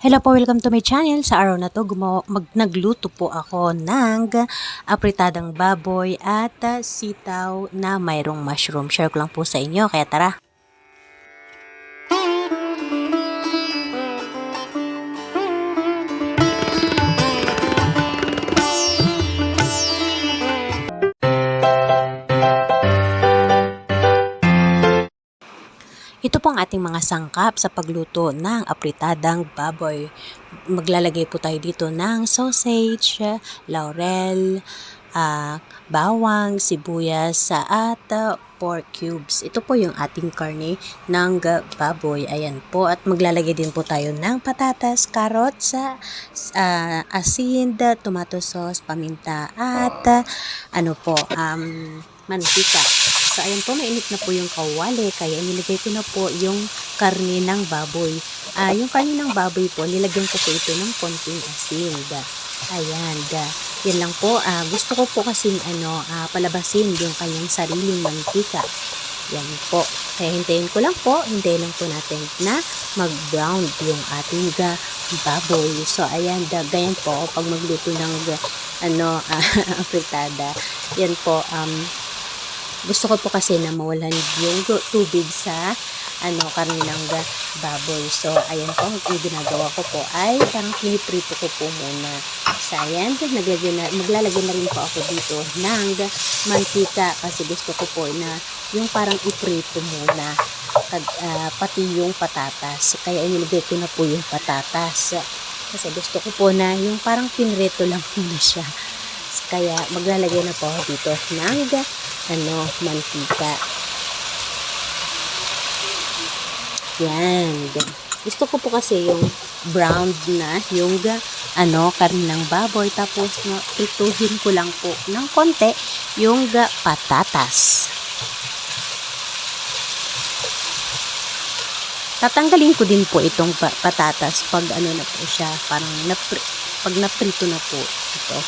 Hello po, welcome to my channel. Sa araw na to, nagluto po ako ng apritadang baboy at sitaw na mayroong mushroom. Share ko lang po sa inyo, kaya tara! Ito po ang ating mga sangkap sa pagluto ng apritadang baboy. Maglalagay po tayo dito ng sausage, laurel, bawang, sibuyas, at pork cubes. Ito po yung ating karne ng baboy. Ayan po. At maglalagay din po tayo ng patatas, carrots, asin, tomato sauce, paminta, at mantika. So, ayan po, mainit na po yung kawali, kaya nilagay ko na po yung karne ng baboy. Yung karne ng baboy po, nilagyan ko po ito ng konting asin. Ayan, yan lang po. Gusto ko po kasing palabasin yung kanyang sariling mantika. Yan po. Kaya hintayin ko lang po, hintayin lang po natin na mag-brown yung ating baboy. So, ayan, ganyan po, pag magluto ng apritada. Yan po, gusto ko po kasi na mawalan yung tubig sa karne ng baboy. So, ayan po, yung ginagawa ko po ay parang piniprito ko po muna. So, ayan, maglalagay na rin po ako dito ng mantika kasi gusto ko po na yung parang iprito muna pati yung patatas. Kaya inilagay ko na po yung patatas kasi gusto ko po na yung parang pinrito lang muna siya. Kaya maglalagay na po ako dito ng mantika. Yan. Gusto ko po kasi yung brown na yung karne ng baboy, tapos prituhin ko lang po ng konti yung patatas. Tatanggalin ko din po itong patatas pag na po siya, parang pag naprito na po ito.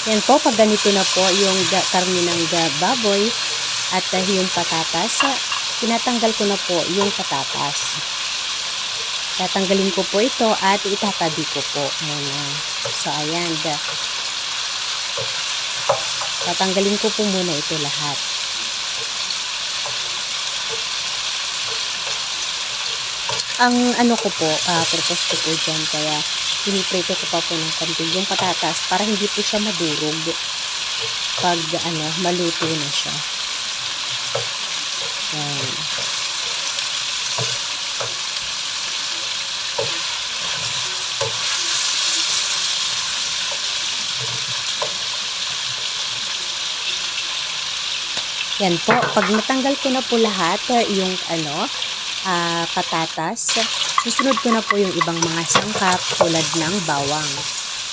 Yan po, pag ganito na po yung karne ng baboy at yung patatas, tinatanggal ko na po yung patatas. Tatanggalin ko po ito at itatabi ko po muna. So, ayan. Tatanggalin ko po muna ito lahat. Ang ko po, purpose ko po dyan, kaya piniprito ko pa po ng konti yung patatas para hindi po siya madurog pag maluto na siya. Ayan. Yan po, pag natanggal ko na po lahat yung patatas, susunod ko na po yung ibang mga sangkap tulad ng bawang.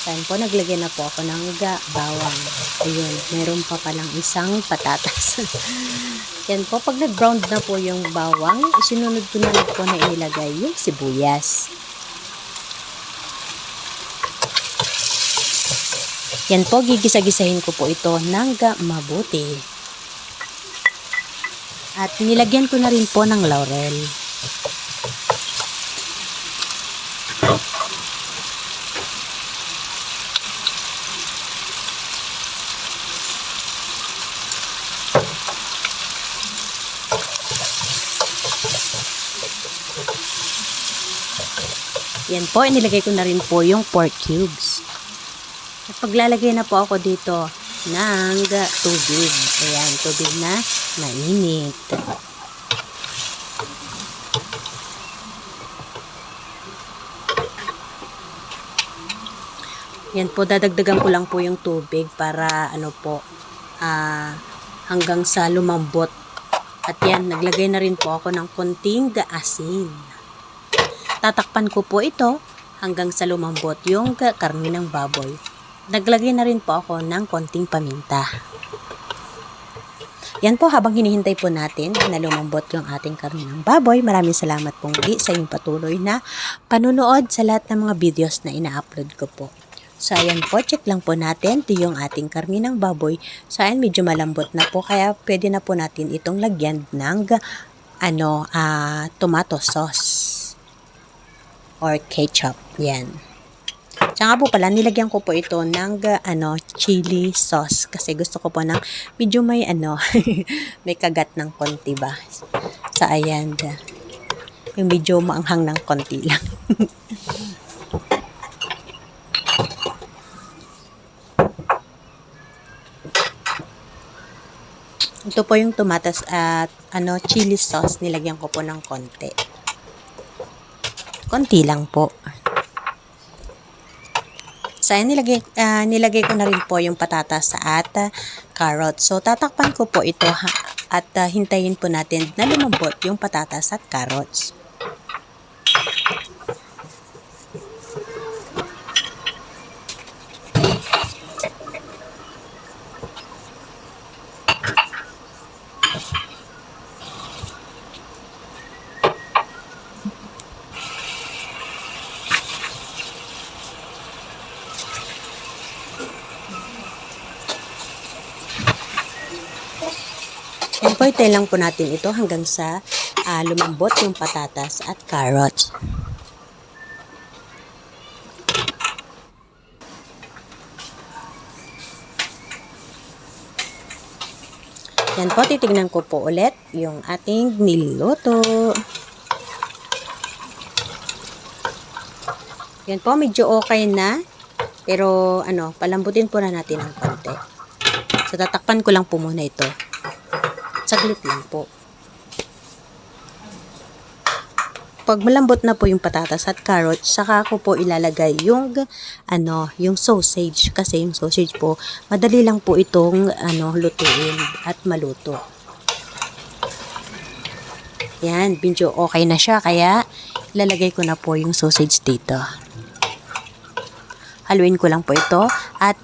Saan po, naglagay na po ako ng bawang. Ayun, meron pa palang isang patatas. Yan po, pag nag-brown na po yung bawang, isinunod ko na lang po na inilagay yung sibuyas. Yan po, gigisa-gisahin ko po ito ng mabuti. At nilagyan ko na rin po ng laurel. Yan po, inilagay ko na rin po yung pork cubes. At paglalagay na po ako dito ng tubig. Ayan, tubig na mainit. Yan po, dadagdagan ko lang po yung tubig para hanggang sa lumambot. At yan, naglagay na rin po ako ng konting asin. Tatakpan ko po ito hanggang sa lumambot yung karne ng baboy. Naglagay na rin po ako ng konting paminta. Yan po, habang hinihintay po natin na lumambot yung ating karne ng baboy, maraming salamat po muli sa inyong patuloy na panunood sa lahat ng mga videos na ina-upload ko po. So, ayan po, check lang po natin. Ito yung ating karne ng baboy. So, ayan, medyo malambot na po. Kaya, pwede na po natin itong lagyan ng, tomato sauce or ketchup. Yan. Tsaka po pala, nilagyan ko po ito ng, chili sauce. Kasi gusto ko po ng medyo may, may kagat ng konti ba. So, ayan. Yung medyo maanghang ng konti lang. Ito po yung tomatos at chili sauce. Nilagyan ko po ng konti. Konti lang po. So, nilagay ko na rin po yung patatas at carrot. So, tatakpan ko po ito at hintayin po natin na lumambot yung patatas at carrots. Yan po, itay lang po natin ito hanggang sa lumambot yung patatas at carrots. Yan po, titignan ko po ulit yung ating niluluto. Yan po, medyo okay na. Pero, palambutin po na natin ng konti. So, tatakpan ko lang po muna ito. Saglit lang po. Pag malambot na po yung patatas at carrots, saka ko po ilalagay yung yung sausage, kasi yung sausage po madali lang po itong lutuin at maluto. Yan, medyo okay na siya, kaya ilalagay ko na po yung sausage dito. Haluin ko lang po ito at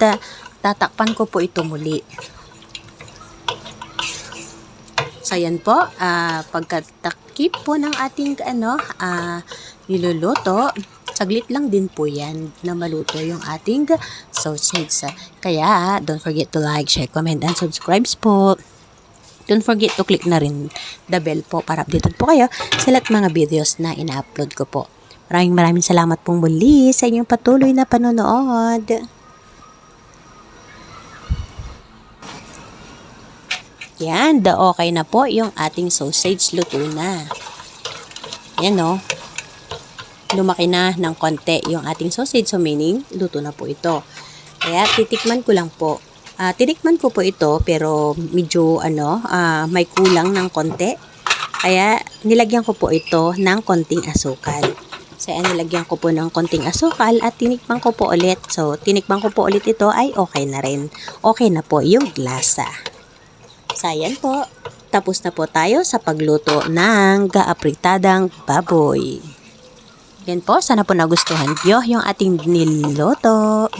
tatakpan ko po ito muli. So, yan po, pagkatakip po ng ating niluluto, saglit lang din po yan na maluto yung ating sausage. Kaya, don't forget to like, share, comment, and subscribe po. Don't forget to click na rin the bell po para updated po kayo sa lahat mga videos na ina-upload ko po. Maraming salamat pong muli sa inyong patuloy na panonood. Yan, okay na po yung ating sausage, luto na. Yan o. Lumaki na ng konti yung ating sausage, so meaning, luto na po ito. Kaya titikman ko lang po. Tinikman ko po ito, pero medyo may kulang ng konti. Kaya nilagyan ko po ito ng konting asukal. So, nilagyan ko po ng konting asukal at tinikman ko po ulit. So, tinikman ko po ulit ito ay okay na rin. Okay na po yung lasa. So, ayan po. Tapos na po tayo sa pagluto ng gaapritadang baboy. Yan po. Sana po nagustuhan nyo yung ating niluto.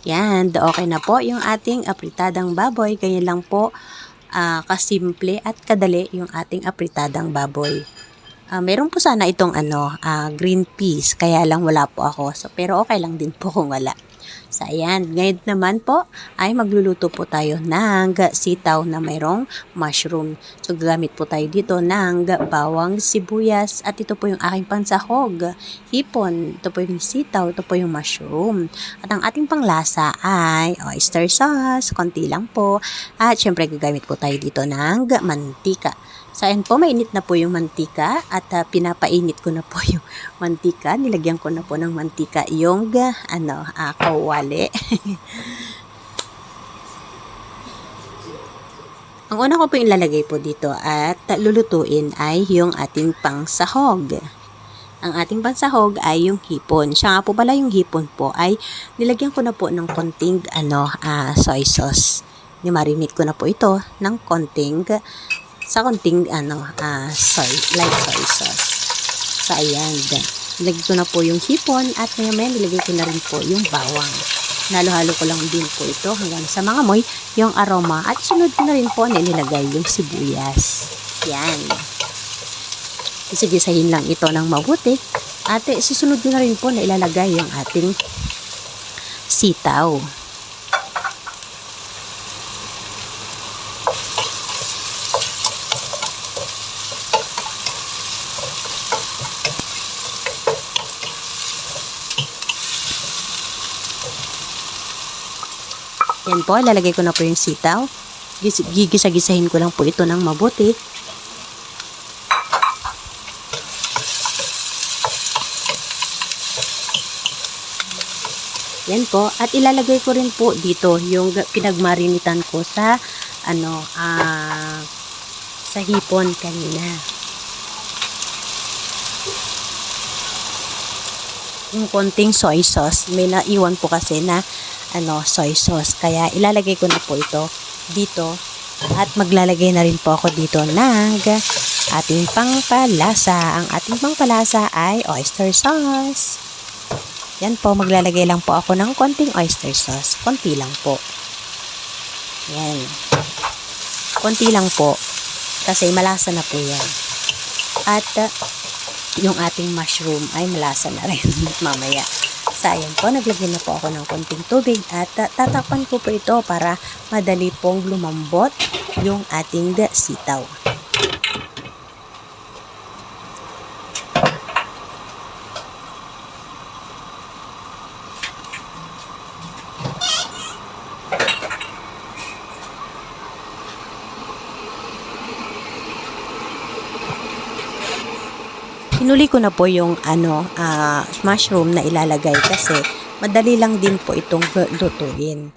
Yan. Okay na po yung ating apritadang baboy. Ganyan lang po kasimple at kadali yung ating apritadang baboy. Meron po sana itong green peas. Kaya lang wala po ako. So, pero okay lang din po kung wala. So, ayan. Ngayon naman po ay magluluto po tayo ng sitaw na mayroong mushroom. So, gagamit po tayo dito ng bawang, sibuyas, at ito po yung aking pansahog, hipon, ito po yung sitaw, ito po yung mushroom. At ang ating panglasa ay oyster sauce, konti lang po. At syempre gagamit po tayo dito ng mantika. So, ayan po, mainit na po yung mantika at pinapainit ko na po yung mantika. Nilagyan ko na po ng mantika yung kawali. Ang una ko po ilalagay po dito at lulutuin ay yung ating pangsahog. Ang ating pansahog ay yung hipon. Siya nga po pala yung hipon po ay nilagyan ko na po ng konting soy sauce. Nimarinate ko na po ito ng konting light soy sauce. So, ayan. Nilagay ko na po yung hipon at maya-maya nilagay ko na rin po yung bawang. Nalo-halo ko lang din po ito hanggang sa mangamoy yung aroma at sunod ko na rin po nilagay yung sibuyas. Yan. Isigisahin lang ito ng mabuti At susunod ko na rin po na ilalagay yung ating sitaw. Yan po, ilalagay ko na po yung sitaw. Gigisa-gisahin ko lang po ito ng mabuti. Yan po, at ilalagay ko rin po dito yung pinagmarinitan ko sa sa hipon kanina. Yung konting soy sauce, may naiwan po kasi na soy sauce. Kaya ilalagay ko na po ito dito at maglalagay na rin po ako dito ng ating pangpalasa. Ang ating pangpalasa ay oyster sauce. Yan po, maglalagay lang po ako ng konting oyster sauce. Konti lang po. Yan. Konti lang po kasi malasa na po yan. At yung ating mushroom ay malasa na rin mamaya. So, ayan po, naglagay na po ako ng konting tubig at tatakpan ko po ito para madali pong lumambot yung ating sitaw. Hinuli ko na po yung mushroom na ilalagay kasi madali lang din po itong lutuin.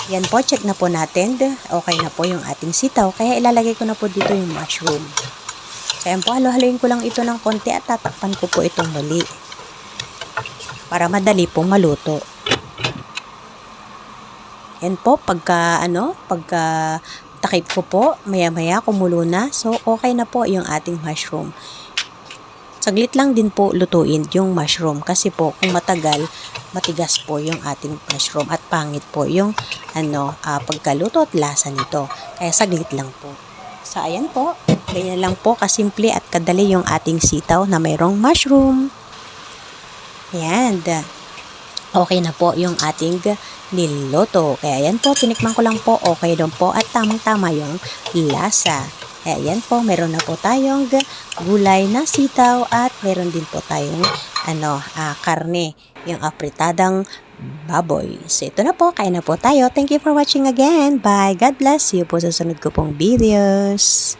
Yan po, check na po natin. Okay na po yung ating sitaw. Kaya ilalagay ko na po dito yung mushroom. So yan po, halo-haloyin ko lang ito ng konti at tatakpan ko po itong muli. Para madali pong maluto. Yan po, pagka takip ko po, maya-maya kumulo na. So, okay na po yung ating mushroom. Saglit lang din po lutuin yung mushroom kasi po kung matagal, matigas po yung ating mushroom at pangit po yung pagkaluto at lasa nito. Kaya saglit lang po. So, ayan po. Ganyan lang po kasimple at kadali yung ating sitaw na mayroong mushroom. Ayan. Okay na po yung ating niloto. Kaya yan po, tinikman ko lang po, okay doon po at tamang-tama yung lasa. Kaya yan po, meron na po tayong gulay na sitaw at meron din po tayong karne, yung apritadang baboy. So ito na po, kain na po tayo. Thank you for watching again. Bye. God bless you po sa sunod ko pong videos.